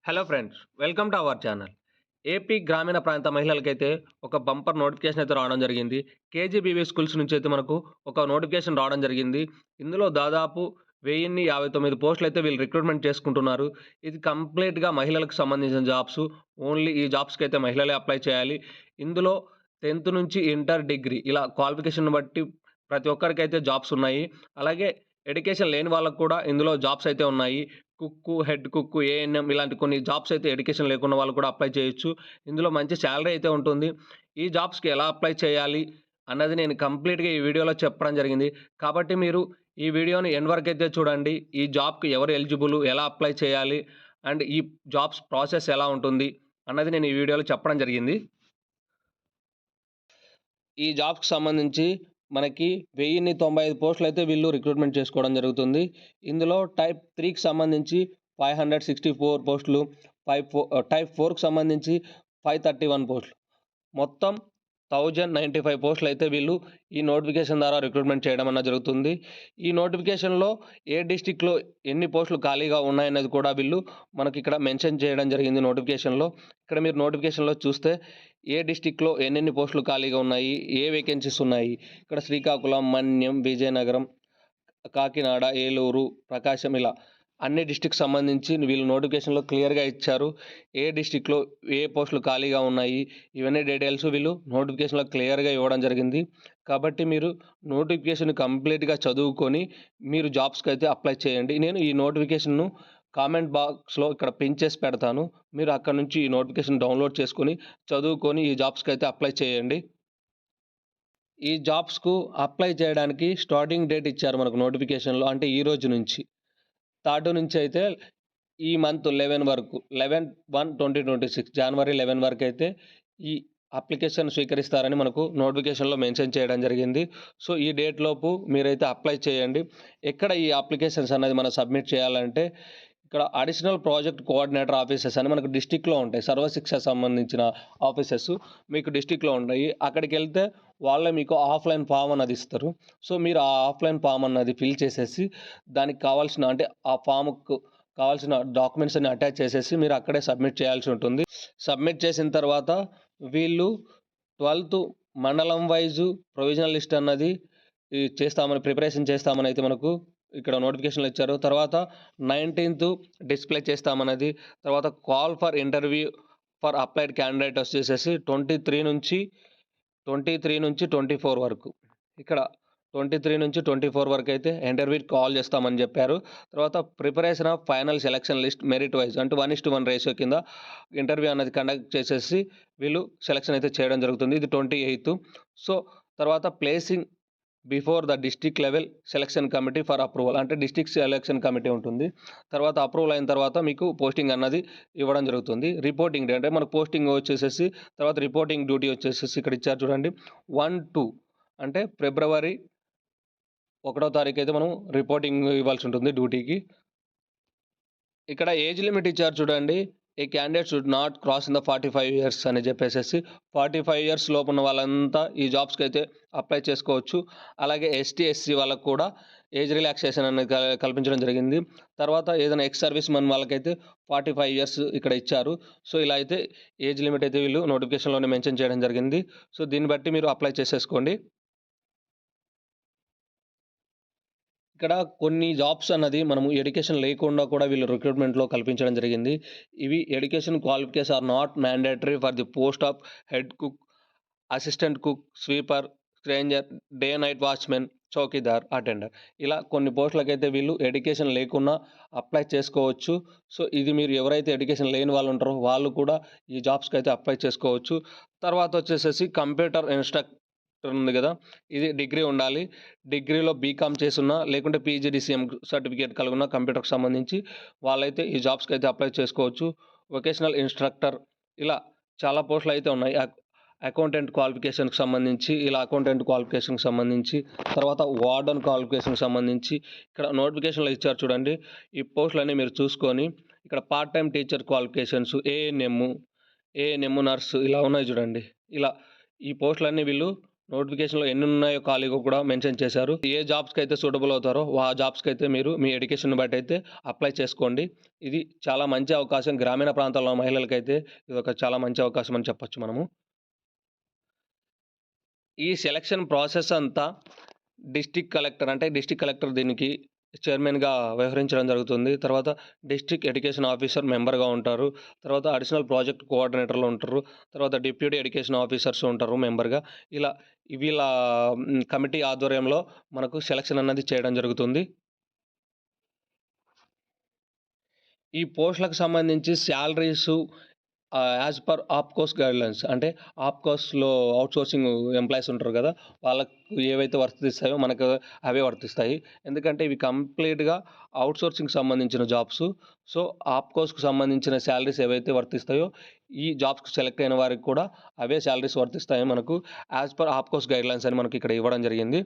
Hello friends, welcome to our channel. AP గ్రామీణ ప్రాంత మహిళలకైతే ఒక బంపర్ నోటిఫికేషన్ అయితే రావడం జరిగింది. కేజీబీవీ స్కూల్స్ నుంచి అయితే మనకు ఒక నోటిఫికేషన్ రావడం జరిగింది. ఇందులో దాదాపు 1059 పోస్టులైతే వీళ్ళు రిక్రూట్‌మెంట్ చేసుకుంటున్నారు. ఇది కంప్లీట్‌గా మహిళలకు సంబంధించిన జాబ్సు. ఓన్లీ ఈ జాబ్స్‌కైతే మహిళలే అప్లై చేయాలి. ఇందులో 10థ్ నుంచి ఇంటర్, డిగ్రీ ఇలా క్వాలిఫికేషన్‌ని బట్టి ప్రతి ఒక్కరికైతే జాబ్స్ ఉన్నాయి. అలాగే ఎడ్యుకేషన్ లేని వాళ్ళకి కూడా ఇందులో జాబ్స్ అయితే ఉన్నాయి. కుక్కు, హెడ్ కుక్కు, ఏఎన్ఎం ఇలాంటి కొన్ని జాబ్స్ అయితే ఎడ్యుకేషన్ లేకున్న వాళ్ళు కూడా అప్లై చేయొచ్చు. ఇందులో మంచి సాలరీ అయితే ఉంటుంది. ఈ జాబ్స్‌కి ఎలా అప్లై చేయాలి అన్నది నేను కంప్లీట్‌గా ఈ వీడియోలో చెప్పడం జరిగింది. కాబట్టి మీరు ఈ వీడియోని ఎండ్ వరకైతే చూడండి. ఈ జాబ్‌కి ఎవరు ఎలిజిబుల్, ఎలా అప్లై చేయాలి అండ్ ఈ జాబ్స్ ప్రాసెస్ ఎలా ఉంటుంది అన్నది నేను ఈ వీడియోలో చెప్పడం జరిగింది. ఈ జాబ్స్‌కి సంబంధించి మనకి 1095 పోస్టులైతే వీళ్ళు రిక్రూట్‌మెంట్ చేసుకోవడం జరుగుతుంది. ఇందులో టైప్ 3కి సంబంధించి 564 పోస్టులు, టైప్ 4కి సంబంధించి 531 పోస్టులు. మొత్తం 1095 పోస్టులైతే వీళ్ళు ఈ నోటిఫికేషన్ ద్వారా రిక్రూట్‌మెంట్ చేయడం అన్నది జరుగుతుంది. ఈ నోటిఫికేషన్‌లో ఏ డిస్ట్రిక్ట్‌లో ఎన్ని పోస్టులు ఖాళీగా ఉన్నాయనేది కూడా వీళ్ళు మనకిక్కడ మెన్షన్ చేయడం జరిగింది నోటిఫికేషన్‌లో. ఇక్కడ మీరు నోటిఫికేషన్‌లో చూస్తే ఏ డిస్ట్రిక్ట్‌లో ఎన్నెన్ని పోస్టులు ఖాళీగా ఉన్నాయి, ఏ వేకెన్సీస్ ఉన్నాయి. ఇక్కడ శ్రీకాకుళం, మన్యం, విజయనగరం, కాకినాడ, ఏలూరు, ప్రకాశం ఇలా అన్ని డిస్ట్రిక్ట్‌కి సంబంధించి వీళ్ళు నోటిఫికేషన్‌లో క్లియర్‌గా ఇచ్చారు. ఏ డిస్ట్రిక్ట్‌లో ఏ పోస్టులు ఖాళీగా ఉన్నాయి. ఇవన్నీ డీటెయిల్స్ వీళ్ళు నోటిఫికేషన్‌లో క్లియర్‌గా ఇవ్వడం జరిగింది. కాబట్టి మీరు నోటిఫికేషన్ కంప్లీట్‌గా చదువుకొని మీరు జాబ్స్‌కైతే అప్లై చేయండి. నేను ఈ నోటిఫికేషన్‌ను కామెంట్ బాక్స్‌లో ఇక్కడ పిన్ చేసి పెడతాను. మీరు అక్కడి నుంచి ఈ నోటిఫికేషన్ డౌన్‌లోడ్ చేసుకొని, చదువుకొని ఈ జాబ్స్‌కైతే అప్లై చేయండి. ఈ జాబ్స్‌కు అప్లై చేయడానికి స్టార్టింగ్ డేట్ ఇచ్చారు మనకు నోటిఫికేషన్‌లో. అంటే ఈ రోజు నుంచి. థర్డ్ నుంచయితే ఈ మంత్ 11 వరకు 11/1/2026 జనవరి 11 వరకైతే ఈ అప్లికేషన్ స్వీకరిస్తారని మనకు నోటిఫికేషన్‌లో మెన్షన్ చేయడం జరిగింది. సో, ఈ డేట్ లోపు మీరైతే అప్లై చేయండి. ఎక్కడ ఈ అప్లికేషన్స్ అనేది మనం సబ్మిట్ చేయాలంటే ఇక్కడ అడిషనల్ ప్రాజెక్ట్ కోఆర్డినేటర్ ఆఫీసెస్ అని మనకు డిస్ట్రిక్ట్‌లో ఉంటాయి. సర్వశిక్ష సంబంధించిన ఆఫీసెస్ మీకు డిస్ట్రిక్ట్‌లో ఉంటాయి. అక్కడికెళ్తే వాళ్ళే మీకు ఆఫ్‌లైన్ ఫార్మ్ అన్నది ఇస్తారు. సో, మీరు ఆ ఆఫ్‌లైన్ ఫార్మ్ అన్నది ఫిల్ చేసేసి దానికి కావాల్సిన అంటే ఆ ఫార్మ్‌కు కావాల్సిన డాక్యుమెంట్స్ అన్ని అటాచ్ చేసేసి మీరు అక్కడే సబ్మిట్ చేయాల్సి ఉంటుంది. సబ్మిట్ చేసిన తర్వాత వీళ్ళు 12థ్ మండలం వైజు ప్రొవిజనల్ లిస్ట్ అన్నది చేస్తామని ప్రిపరేషన్ చేస్తామని అయితే మనకు ఇక్కడ నోటిఫికేషన్‌లో ఇచ్చారు. తర్వాత 19థ్ డిస్‌ప్లే చేస్తామన్నది. తర్వాత call for interview for applied candidate వచ్చేసేసి 23-24 వరకు. ఇక్కడ 23-24 వరకైతే ఇంటర్వ్యూకి కాల్ చేస్తామని చెప్పారు. తర్వాత preparation of final selection list merit wise అంటే 1:1 రేషియో కింద ఇంటర్వ్యూ అనేది కండక్ట్ చేసేసి వీళ్ళు సెలక్షన్ అయితే చేయడం జరుగుతుంది. ఇది 28థ్. సో, తర్వాత placing before the district level selection committee for approval అంటే డిస్ట్రిక్ట్ సెలక్షన్ కమిటీ ఉంటుంది. తర్వాత అప్రూవల్ అయిన తర్వాత మీకు పోస్టింగ్ అన్నది ఇవ్వడం జరుగుతుంది. రిపోర్టింగ్ డే అంటే మనకు పోస్టింగ్ వచ్చేసేసి తర్వాత రిపోర్టింగ్ డ్యూటీ వచ్చేసేసి ఇక్కడ ఇచ్చారు చూడండి. 1, 2 అంటే ఫిబ్రవరి 1 తారీఖైతే మనం రిపోర్టింగ్ ఇవ్వాల్సి ఉంటుంది డ్యూటీకి. ఇక్కడ ఏజ్ లిమిట్ ఇచ్చారు చూడండి. A candidate should not cross in the 45 years అని చెప్పేసేసి 45 ఇయర్స్ లోపున్న వాళ్ళంతా ఈ జాబ్స్‌కైతే అప్లై చేసుకోవచ్చు. అలాగే ఎస్టీ, ఎస్సీ వాళ్ళకి కూడా ఏజ్ రిలాక్సేషన్ అనేది కల్పించడం జరిగింది. తర్వాత ఏదైనా ఎక్స్ సర్వీస్ మెన్ వాళ్ళకైతే 45 ఇయర్స్ ఇక్కడ ఇచ్చారు. సో, ఇలా అయితే ఏజ్ లిమిట్ అయితే వీళ్ళు నోటిఫికేషన్‌లోనే మెన్షన్ చేయడం జరిగింది. సో, దీన్ని బట్టి మీరు అప్లై చేసేసుకోండి. ఇక్కడ కొన్ని జాబ్స్ అన్నది మనము ఎడ్యుకేషన్ లేకుండా కూడా వీళ్ళు రిక్రూట్‌మెంట్‌లో కల్పించడం జరిగింది. ఇవి education qualification are not mandatory for the post of head cook, assistant cook, sweeper, stranger, day night watchmen, చౌకీదార్, అటెండర్. ఇలా కొన్ని పోస్టులకైతే వీళ్ళు ఎడ్యుకేషన్ లేకున్నా అప్లై చేసుకోవచ్చు. సో, ఇది మీరు ఎవరైతే ఎడ్యుకేషన్ లేని వాళ్ళు ఉంటారో వాళ్ళు కూడా ఈ జాబ్స్‌కైతే అప్లై చేసుకోవచ్చు. తర్వాత వచ్చేసేసి కంప్యూటర్ ఇన్‌స్ట్రక్టర్ ఉంది గదా! ఇది డిగ్రీ ఉండాలి. డిగ్రీలో బీకామ్ చేసున్నా, లేకుంటే పీజీడీసీఎం సర్టిఫికేట్ కలిగున్న కంప్యూటర్‌కి సంబంధించి వాళ్ళైతే ఈ జాబ్స్‌కైతే అప్లై చేసుకోవచ్చు. వొకేషనల్ ఇన్‌స్ట్రక్టర్ ఇలా చాలా పోస్టులైతే ఉన్నాయి. అకౌంటెంట్ క్వాలిఫికేషన్‌కి సంబంధించి ఇలా అకౌంటెంట్ క్వాలిఫికేషన్‌కి సంబంధించి, తర్వాత వార్డెన్ క్వాలిఫికేషన్‌కి సంబంధించి ఇక్కడ నోటిఫికేషన్‌లో ఇచ్చారు చూడండి. ఈ పోస్టులన్నీ మీరు చూసుకొని ఇక్కడ part time teacher qualifications, ANM nurse ఇలా ఉన్నాయి చూడండి. ఇలా ఈ పోస్టులన్నీ వీళ్ళు నోటిఫికేషన్‌లో ఎన్నున్నాయో ఖాళీగా కూడా మెన్షన్ చేశారు. ఏ జాబ్స్‌కైతే సూటబుల్ అవుతారో ఆ జాబ్స్‌కైతే మీరు మీ ఎడ్యుకేషన్‌ని బట్టయితే అప్లై చేసుకోండి. ఇది చాలా మంచి అవకాశం. గ్రామీణ ప్రాంతాల్లో మహిళలకైతే ఇదొక చాలా మంచి అవకాశం అని చెప్పొచ్చు మనము. ఈ సెలక్షన్ ప్రాసెస్ అంతా డిస్ట్రిక్ట్ కలెక్టర్ దీనికి చైర్మన్‌గా వ్యవహరించడం జరుగుతుంది. తర్వాత డిస్ట్రిక్ట్ ఎడ్యుకేషన్ ఆఫీసర్ మెంబర్‌గా ఉంటారు. తర్వాత అడిషనల్ ప్రాజెక్ట్ కోఆర్డినేటర్‌లు ఉంటారు. తర్వాత డిప్యూటీ ఎడ్యుకేషన్ ఆఫీసర్స్ ఉంటారు మెంబర్‌గా. ఇలా వీళ్ళ కమిటీ ఆధ్వర్యంలో మనకు సెలక్షన్ అన్నది చేయడం జరుగుతుంది. ఈ పోస్ట్‌లకు సంబంధించి సాలరీసు యాస్ పర్ ఆప్‌కోస్ గైడ్‌లైన్స్ అంటే ఆప్‌కోస్‌లో ఔట్‌సోర్సింగ్ ఎంప్లాయీస్ ఉంటారు గదా! వాళ్ళకు ఏవైతే వర్తిస్తాయో మనకు అవే వర్తిస్తాయి. ఎందుకంటే ఇవి కంప్లీట్‌గా ఔట్‌సోర్సింగ్‌కి సంబంధించిన జాబ్సు. సో, ఆప్‌కోస్‌కి సంబంధించిన సాలరీస్ ఏవైతే వర్తిస్తాయో ఈ జాబ్స్‌కి సెలెక్ట్ అయిన వారికి కూడా అవే సాలరీస్ వర్తిస్తాయి మనకు. యాస్ పర్ ఆప్‌కోస్ గైడ్‌లైన్స్ అని మనకి ఇక్కడ ఇవ్వడం జరిగింది.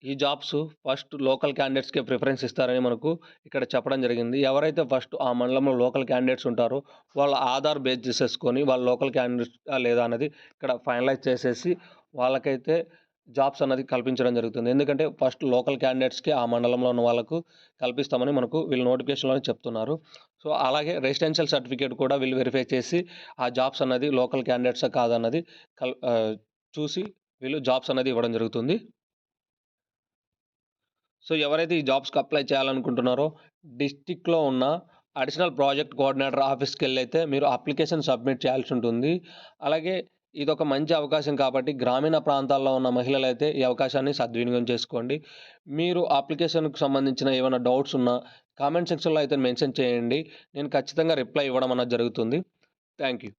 ఈ జాబ్స్ ఫస్ట్ లోకల్ క్యాండిడేట్స్‌కే ప్రిఫరెన్స్ ఇస్తారని మనకు ఇక్కడ చెప్పడం జరిగింది. ఎవరైతే ఫస్ట్ ఆ మండలంలో లోకల్ క్యాండిడేట్స్ ఉంటారో, వాళ్ళ ఆధార్ బేస్ చేసేసుకొని వాళ్ళు లోకల్ క్యాండిడేట్సా లేదా అన్నది ఇక్కడ ఫైనలైజ్ చేసేసి వాళ్ళకైతే జాబ్స్ అన్నది కల్పించడం జరుగుతుంది. ఎందుకంటే ఫస్ట్ లోకల్ క్యాండిడేట్స్‌కి ఆ మండలంలో ఉన్న వాళ్ళకు కల్పిస్తామని మనకు వీళ్ళు నోటిఫికేషన్‌లోనే చెప్తున్నారు. సో, అలాగే రెసిడెన్షియల్ సర్టిఫికేట్ కూడా వీళ్ళు వెరిఫై చేసి ఆ జాబ్స్ అన్నది లోకల్ క్యాండిడేట్సా కాదన్నది చూసి వీళ్ళు జాబ్స్ అనేది ఇవ్వడం జరుగుతుంది. సో, ఎవరైతే ఈ జాబ్స్‌కి అప్లై చేయాలనుకుంటున్నారో, డిస్ట్రిక్ట్‌లో ఉన్న అడిషనల్ ప్రాజెక్ట్ కోఆర్డినేటర్ ఆఫీస్‌కెళ్ళైతే మీరు అప్లికేషన్ సబ్మిట్ చేయాల్సుంటుంది. అలాగే ఇదొక మంచి అవకాశం కాబట్టి గ్రామీణ ప్రాంతాల్లో ఉన్న మహిళలైతే ఈ అవకాశాన్ని సద్వినియోగం చేసుకోండి. మీరు అప్లికేషన్‌కి సంబంధించిన ఏవన్నా డౌట్స్ ఉన్నా కామెంట్ సెక్షన్‌లో అయితే మెన్షన్ చేయండి. నేను ఖచ్చితంగా రిప్లై ఇవ్వడం అన్నది జరుగుతుంది. Thank you.